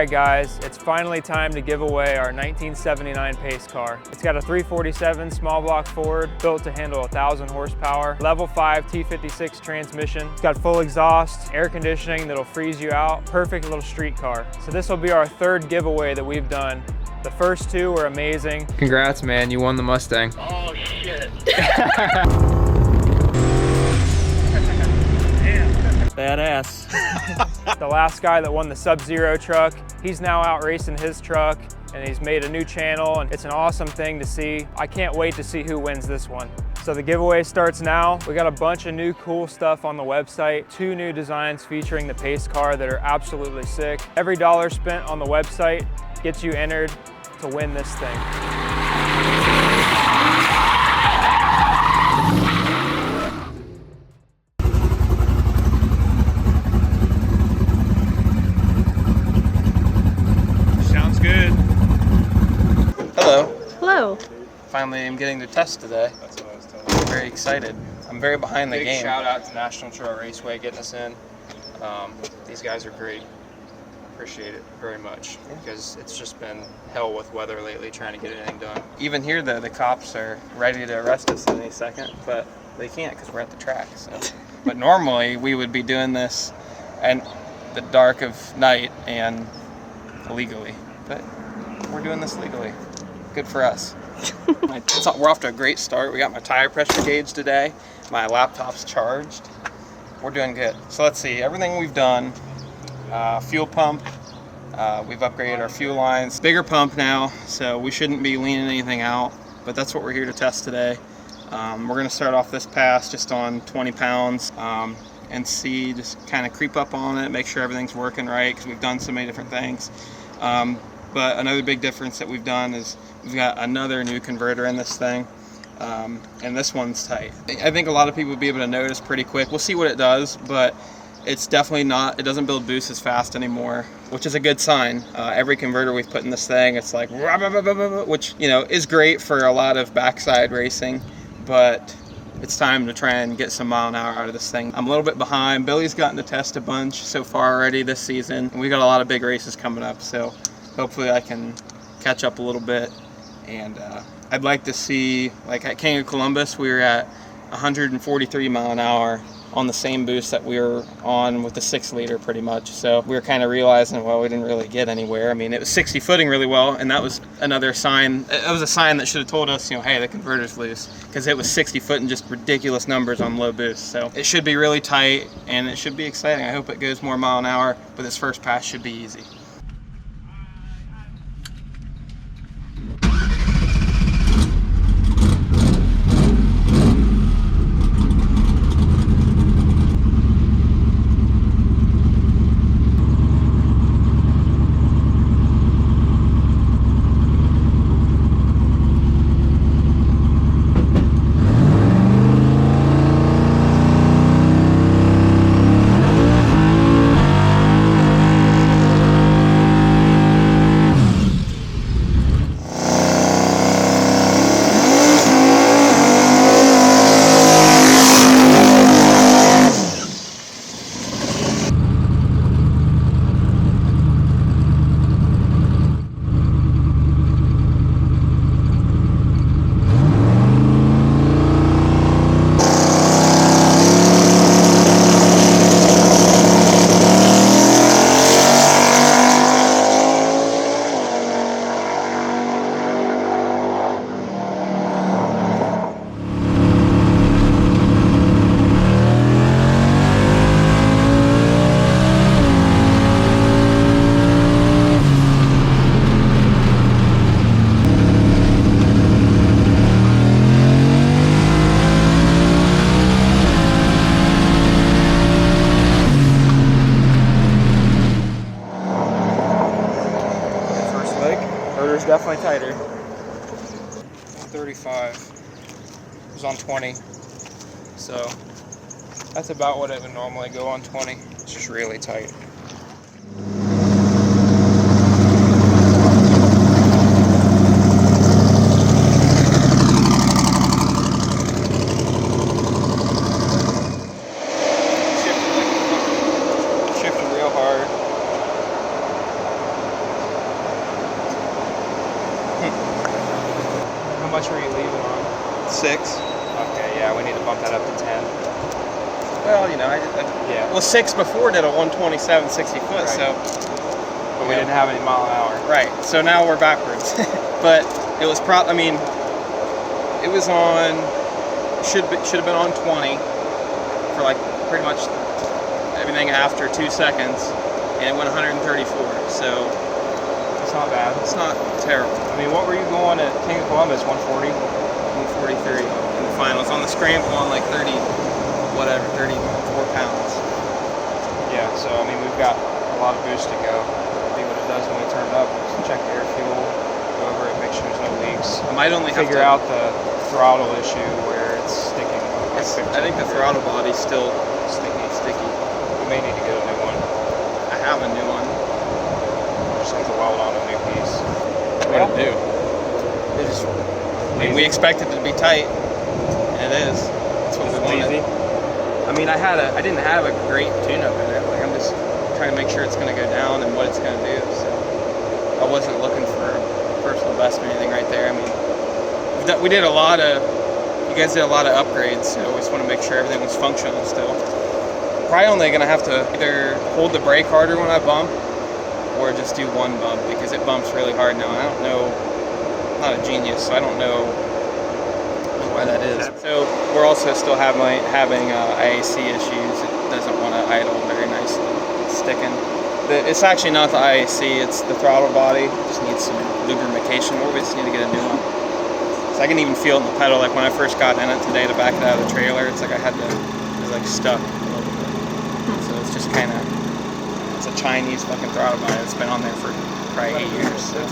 Alright guys, it's finally time to give away our 1979 pace car. It's got a 347 small block Ford, built to handle 1,000 horsepower, level 5 T56 transmission. It's got full exhaust, air conditioning that'll freeze you out, perfect little street car. So this will be our third giveaway that we've done. The first two were amazing. Congrats man, you won the Mustang. Oh shit. Badass. The last guy that won the Sub-Zero truck, he's now out racing his truck and he's made a new channel and it's an awesome thing to see. I can't wait to see who wins this one. So the giveaway starts now. We got a bunch of new cool stuff on the website, 2 new designs featuring the pace car that are absolutely sick. Every dollar spent on the website gets you entered to win this thing. Hello. Finally, I'm getting to test today. That's what I was telling you. I'm very excited. I'm very behind the game. Big shout out to National Trail Raceway getting us in. These guys are great. Appreciate it very much because it's just been hell with weather lately trying to get anything done. Even here, the cops are ready to arrest us any second, but they can't because we're at the track. So. But normally, we would be doing this in the dark of night and illegally, but we're doing this legally. Good for us. We're off to a great start. We got my tire pressure gauge today. My laptop's charged. We're doing good. So let's see, everything we've done, fuel pump, we've upgraded our fuel lines. Bigger pump now, so we shouldn't be leaning anything out, but that's what we're here to test today. We're gonna start off this pass just on 20 pounds and see, just kind of creep up on it, make sure everything's working right, because we've done so many different things. But another big difference that we've done is we've got another new converter in this thing, and this one's tight. I think a lot of people will be able to notice pretty quick. We'll see what it does, but it's definitely not, it doesn't build boost as fast anymore, which is a good sign. Every converter we've put in this thing, it's like, which, you know, is great for a lot of backside racing, but it's time to try and get some mile an hour out of this thing. I'm a little bit behind. Billy's gotten to test a bunch so far already this season, and we got a lot of big races coming up, so hopefully I can catch up a little bit. And I'd like to see, like at King of Columbus, we were at 143 mile an hour on the same boost that we were on with the 6-liter pretty much. So we were kind of realizing, well, we didn't really get anywhere. I mean, it was 60 footing really well, and that was another sign. It was a sign that should have told us, you know, hey, the converter's loose, because it was 60 foot and just ridiculous numbers on low boost. So it should be really tight, and it should be exciting. I hope it goes more mile an hour, but this first pass should be easy. Definitely tighter. 35. It was on 20. So that's about what it would normally go on 20. It's just really tight. Shifted real hard. Okay, yeah, we need to bump that up to 10. Well, you know, Yeah. Well, 6 before did a 127 60 foot, Right. So. But we didn't have any mile an hour. Right. So now we're backwards. But it was I mean, it was on. Should have been on 20 for like pretty much everything after 2 seconds, and it went 134. So It's not bad. it's not terrible. I mean, what were you going at King of Columbus? 140? 143 in the finals. On the scramble on like 34 pounds. Yeah, so I mean, we've got a lot of boost to go. See what it does when we turn it up. Just check the air fuel, go over it, make sure there's no leaks. I might only have Figure to out the throttle issue where it's sticking. Like I think the throttle body's still sticky. We may need to get a new one. I have a new one. Just have to weld on a new piece. What to do? I mean, we expect it to be tight, and it is. That's what we wanted. I mean, I didn't have a great tune-up in it. Like, I'm just trying to make sure it's going to go down and what it's going to do. So I wasn't looking for personal best or anything right there. I mean, we did a lot of. You guys did a lot of upgrades, so we just want to make sure everything was functional still. Probably only going to have to either hold the brake harder when I bump, or just do one bump because it bumps really hard now. I don't know. I'm not a genius, so I don't know why that is. So we're also still having IAC issues. It doesn't want to idle very nicely. It's sticking. It's actually not the IAC, it's the throttle body. It just needs some lubrication, or we just need to get a new one. So I can even feel it in the pedal. Like when I first got in it today to back it out of the trailer, it's like it was like stuck a little bit. So it's just kind of, it's a Chinese fucking throttle body that's been on there for probably 8 years. So.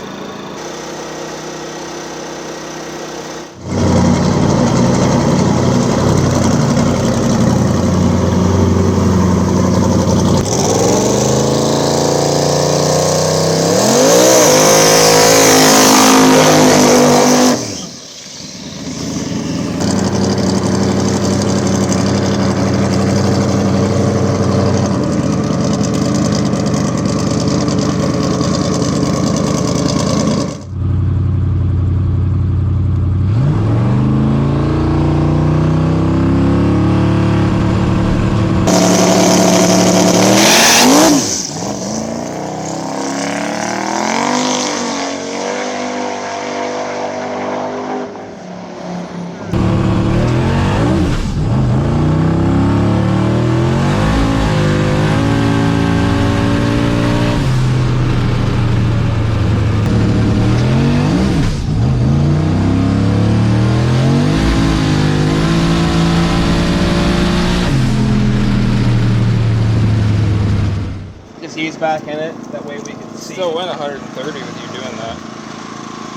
Ease back in it, that way we can see. Still went 130 with you doing that.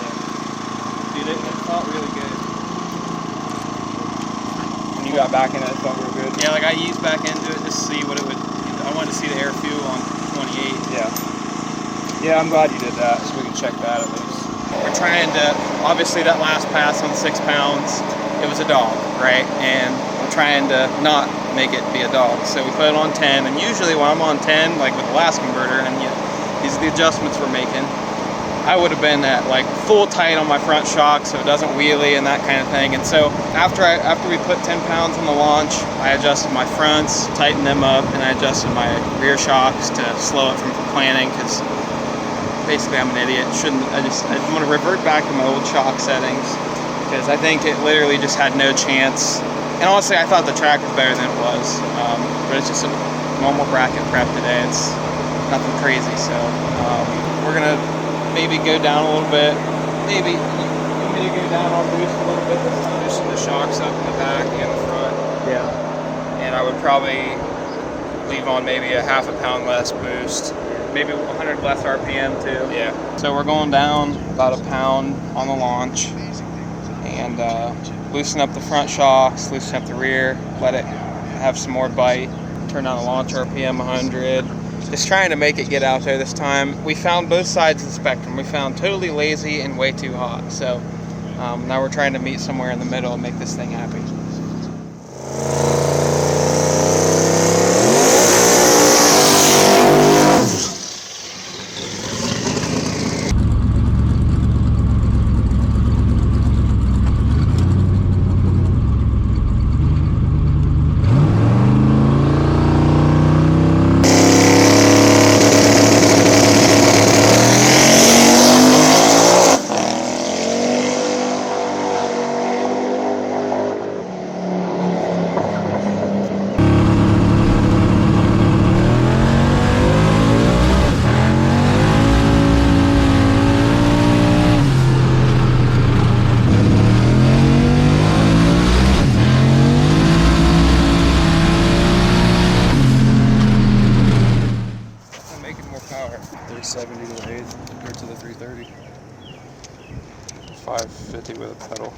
Yeah. Dude, it felt really good. When you got back in it, it felt real good. Yeah, like I eased back into it just to see what it would. I wanted to see the air fuel on 28. Yeah. Yeah, I'm glad you did that, so we can check that at least. We're trying to, obviously that last pass on 6 pounds, it was a dog, right? And I'm trying to not make it be a dog. So we put it on 10, and usually when I'm on 10, like with the last converter, and these are the adjustments we're making, I would have been at like full tight on my front shock so it doesn't wheelie and that kind of thing. And so after we put 10 pounds on the launch, I adjusted my fronts, tightened them up, and I adjusted my rear shocks to slow it from planing, because basically I'm an idiot. I want to revert back to my old shock settings, because I think it literally just had no chance. And honestly, I thought the track was better than it was, but it's just a normal bracket prep today. It's nothing crazy, so we're gonna maybe go down a little bit. Maybe you want me to go down on boost a little bit this time? Loosen the shocks up in the back and the front. Yeah. And I would probably leave on maybe a half a pound less boost. Maybe 100 less RPM too. Yeah. So we're going down about a pound on the launch, and loosen up the front shocks, loosen up the rear, let it have some more bite, turn down the launch RPM 100. Just trying to make it get out there this time. We found both sides of the spectrum. We found totally lazy and way too hot. So now we're trying to meet somewhere in the middle and make this thing happy. with a pedal.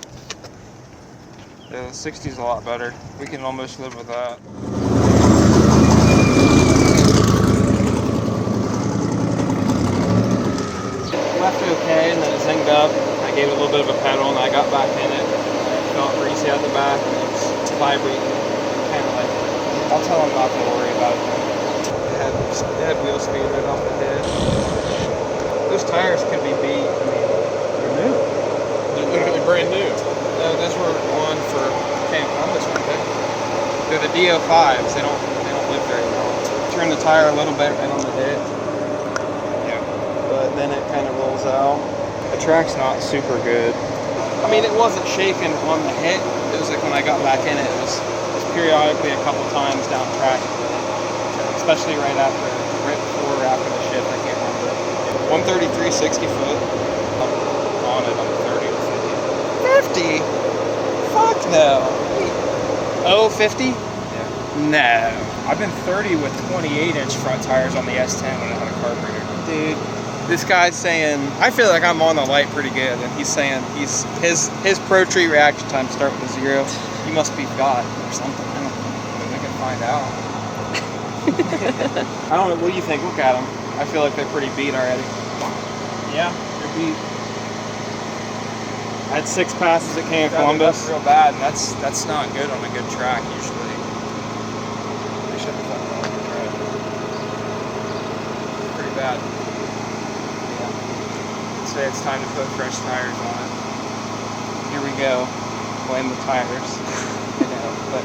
Yeah, the 60 is a lot better. We can almost live with that. Left it okay, and then it zinged up. I gave it a little bit of a pedal, and I got back in it. It felt greasy at the back, and it was vibrating. Kind of like, I'll tell them not to worry about it. It had wheel speed right off the head. Those tires could be beat. I mean, they're new. They're literally brand new. No, those were on for Camp Columbus, weren't they? They're the DO5s. They don't live very long. Turn the tire a little bit right on the head. Yeah. But then it kind of rolls out. The track's not super good. I mean, it wasn't shaking on the hit. It was like when I got back in it, it was periodically a couple times down track. Especially right before or after the shift, I can't remember. 133, 60 foot. On it, I'm 30 or 50. 50? Fuck no. Oh, 50? Yeah. No. I've been 30 with 28-inch front tires on the S10 when I had a carburetor. Dude, this guy's saying, I feel like I'm on the light pretty good, and he's saying his pro tree reaction time start with a 0. He must be God or something. I don't know. We can find out. I don't know. What do you think? Look at them. I feel like they're pretty beat already. Yeah, they're beat. I had 6 passes at Camp Columbus. That's real bad, and that's not good on a good track usually. They should have done that on the track. Pretty bad. Yeah. I'd say it's time to put fresh tires on it. Here we go. Blame the tires. I know, but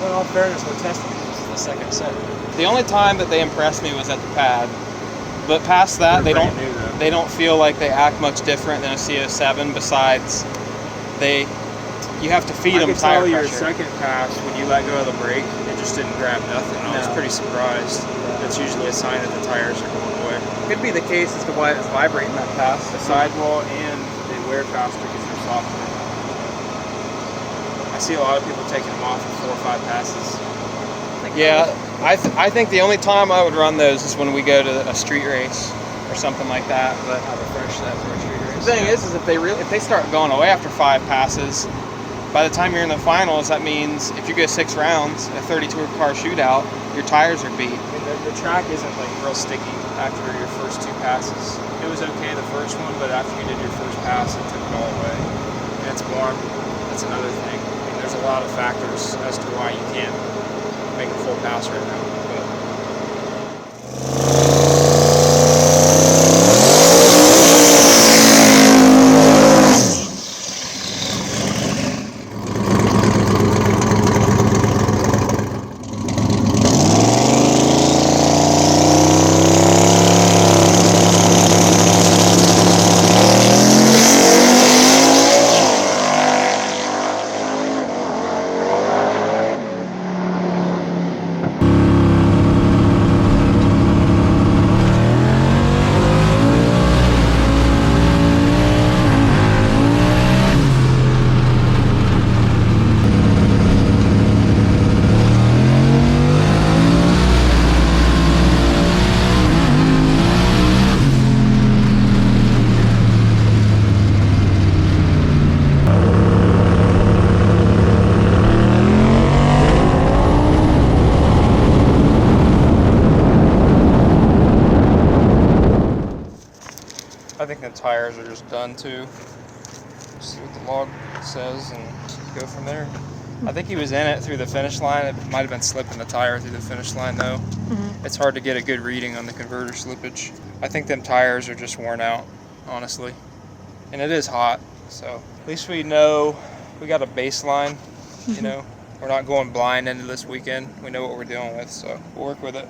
Well, in all fairness, we're testing this is the second set. the only time that they impressed me was at the pad. But past that, they don't feel like they act much different than a CO7. Besides, you have to feed them tire pressure. Your second pass, when you let go of the brake, it just didn't grab nothing. I was pretty surprised. That's usually a sign that the tires are going away. Could be the case as to why it's vibrating that pass. The sidewall and they wear faster because they're softer. I see a lot of people taking them off for 4 or 5 passes. Yeah, I think the only time I would run those is when we go to a street race or something like that. But Have a fresh set for a street race. the thing is if they start going away after 5 passes, by the time you're in the finals, that means if you go 6 rounds, a 32-car shootout, your tires are beat. I mean, the track isn't like real sticky after your first 2 passes. It was okay the first one, but after you did your first pass, it took it all away. And it's warm. That's another thing. I mean, there's a lot of factors as to why you can't make a full pass right now. I think the tires are just done too. See what the log says and go from there. I think he was in it through the finish line. It might have been slipping the tire through the finish line though. It's hard to get a good reading on the converter slippage. I think them tires are just worn out, honestly. And it is hot, so at least we know we got a baseline, you know. We're not going blind into this weekend. We know what we're dealing with, so we'll work with it.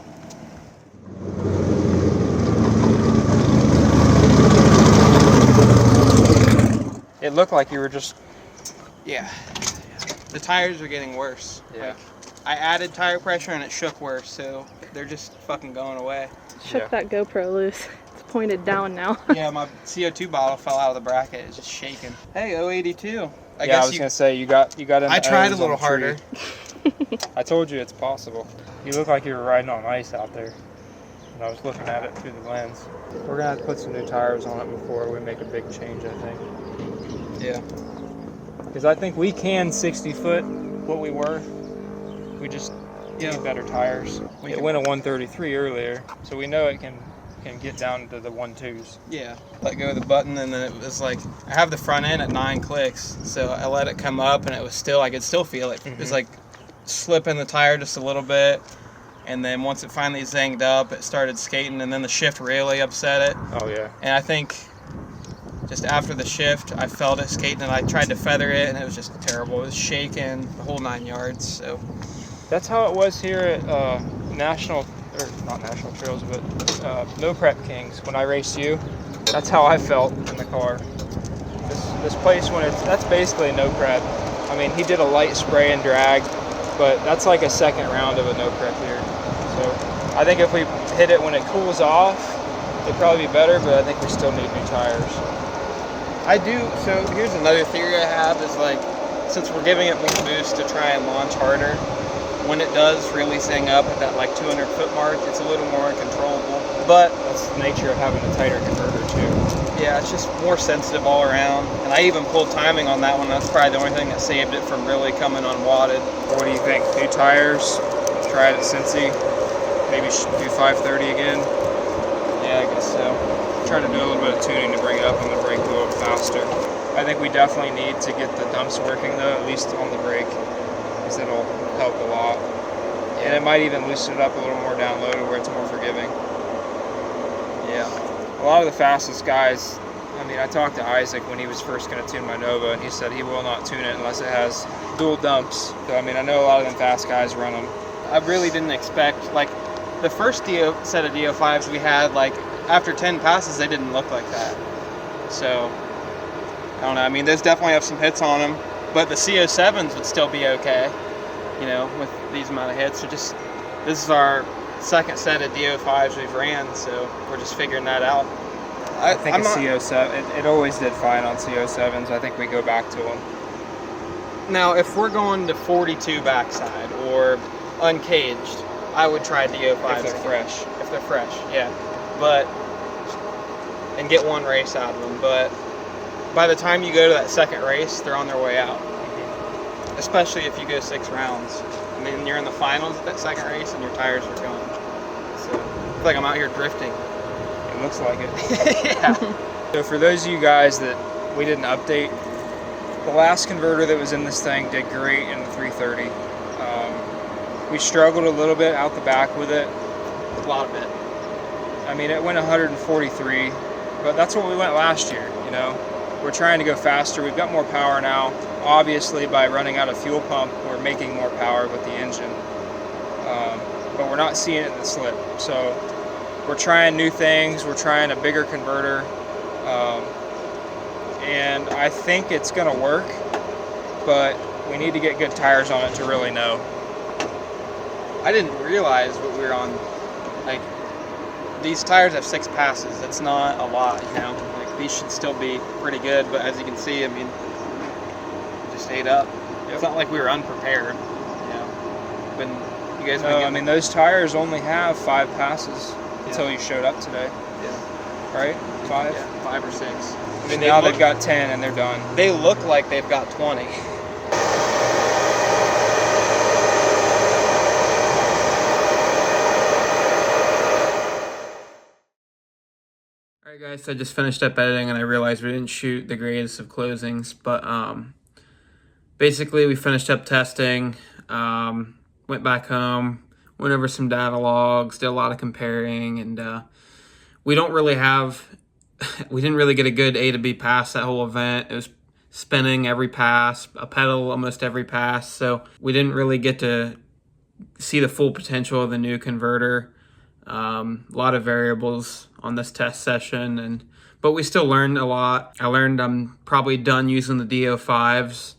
It looked like you were just, yeah. The tires are getting worse. Yeah. Like, I added tire pressure and it shook worse, so they're just fucking going away. Shook that GoPro loose. It's pointed down now. Yeah, my CO2 bottle fell out of the bracket. It's just shaking. Hey, 082. I was gonna say you got in. I tried a little harder. I told you it's possible. You look like you were riding on ice out there. And I was looking at it through the lens. We're gonna have to put some new tires on it before we make a big change, I think. Yeah. Because I think we can 60 foot what we were. We just need better tires. It went a 133 earlier, so we know it can get down to the 1.2s. Yeah. Let go of the button, and then it was like, I have the front end at 9 clicks, so I let it come up, and it was still, I could still feel it. It was like slipping the tire just a little bit, and then once it finally zinged up, it started skating, and then the shift really upset it. Oh yeah. And I think just after the shift, I felt it skating, and I tried to feather it, and it was just terrible. It was shaking the whole 9 yards. So that's how it was here at not National Trails, but No Prep Kings when I raced you. That's how I felt in the car. This place, that's basically a no prep. I mean, he did a light spray and drag, but that's like a second round of a no prep here. So I think if we hit it when it cools off, it'd probably be better, but I think we still need new tires. So here's another theory I have is like, since we're giving it more boost to try and launch harder, when it does really zing up at that like 200 foot mark, it's a little more uncontrollable. But that's the nature of having a tighter converter too. Yeah, it's just more sensitive all around. And I even pulled timing on that one. That's probably the only thing that saved it from really coming unwadded. What do you think? New tires? Try it at Cincy? Maybe do 530 again? Yeah, I guess so. Try to do a little bit of tuning to bring it up on the brake a little faster. I think we definitely need to get the dumps working though, at least on the brake, because it'll help a lot. And it might even loosen it up a little more down low to where it's more forgiving. Yeah. A lot of the fastest guys, I mean, I talked to Isaac when he was first going to tune my Nova, and he said he will not tune it unless it has dual dumps. So, I mean, I know a lot of them fast guys run them. I really didn't expect, like, the first set of DO5s we had, like, after 10 passes, they didn't look like that. So, I don't know. I mean, those definitely have some hits on them, but the CO7s would still be okay, you know, with these amount of hits. So this is our second set of DO5s we've ran, so we're just figuring that out. I think CO7, it always did fine on CO7s. I think we go back to them. Now, if we're going to 42 backside or uncaged, I would try DO5s. If they're fresh. If they're fresh, yeah. And get one race out of them. But by the time you go to that second race, they're on their way out. Especially if you go 6 rounds. I mean, you're in the finals at that second race and your tires are gone. So, I feel like I'm out here drifting. It looks like it. Yeah. So for those of you guys that we didn't update, the last converter that was in this thing did great in the 330. We struggled a little bit out the back with it. A lot of it. I mean, it went 143, but that's what we went last year, you know. We're trying to go faster. We've got more power now. Obviously, by running out of fuel pump, we're making more power with the engine. But we're not seeing it in the slip. So we're trying new things. We're trying a bigger converter. And I think it's going to work, but we need to get good tires on it to really know. I didn't realize what we were on. Like, these tires have 6 passes. That's not a lot, you know. Like, these should still be pretty good, but as you can see, I mean, it just ate up. Yep. It's not like we were unprepared, you know. When you guys, I mean, those tires only have 5 passes until you showed up today. Yeah. Right? 5? Yeah, 5 or 6. I mean, now they've got 10 and they're done. They look like they've got 20. Alright guys, so I just finished up editing and I realized we didn't shoot the greatest of closings, but basically we finished up testing, went back home, went over some data logs, did a lot of comparing, and we didn't really get a good A to B pass that whole event. It was spinning every pass, a pedal almost every pass, so we didn't really get to see the full potential of the new converter. A lot of variables on this test session, but we still learned a lot. I learned I'm probably done using the DO5s.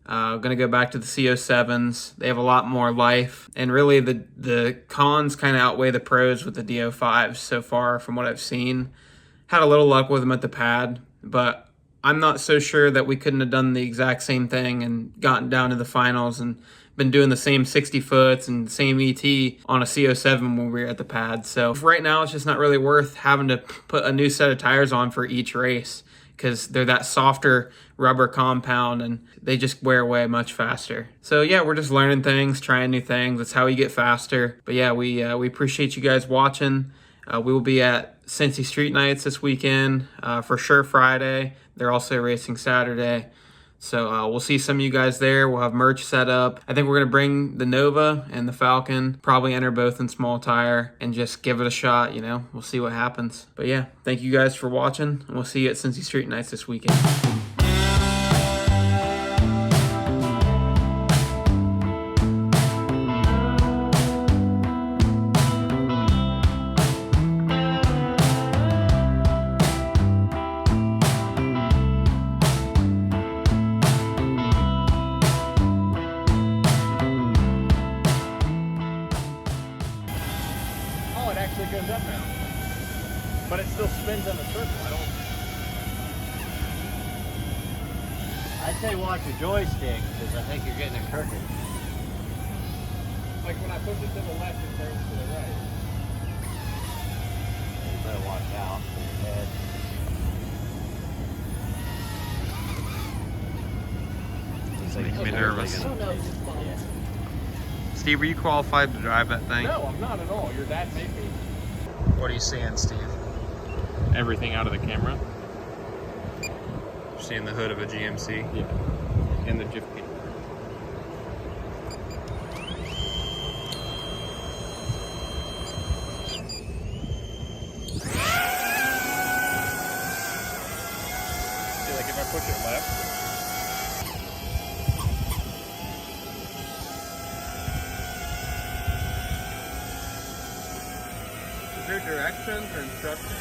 I'm going to go back to the CO7s. They have a lot more life, and really the cons kind of outweigh the pros with the DO5s so far from what I've seen. Had a little luck with them at the pad, but I'm not so sure that we couldn't have done the exact same thing and gotten down to the finals and been doing the same 60 foots and same ET on a CO7 when we were at the pad. So right now it's just not really worth having to put a new set of tires on for each race. because they're that softer rubber compound and they just wear away much faster. So yeah, we're just learning things, trying new things. That's how you get faster. But yeah, we appreciate you guys watching. We will be at Cincy Street Nights this weekend, for sure Friday. They're also racing Saturday. So we'll see some of you guys there. We'll have merch set up. I think we're going to bring the Nova and the Falcon, probably enter both in small tire and just give it a shot, you know. We'll see what happens. But yeah, thank you guys for watching, and we'll see you at Cincy Street Nights this weekend. Oh, it actually goes up now. But it still spins in a circle. I'd say watch your joystick, because I think you're getting it crooked. Like when I push it to the left, it turns to the right. You better watch out for your head. It's making me nervous. Oh no. Yeah. Steve, were you qualified to drive that thing? No, I'm not at all. Your dad made me. What are you seeing, Steve? Everything out of the camera. You're seeing the hood of a GMC? Yeah. And the Jiffy. See, like if I push it left. Is there directions or instructions?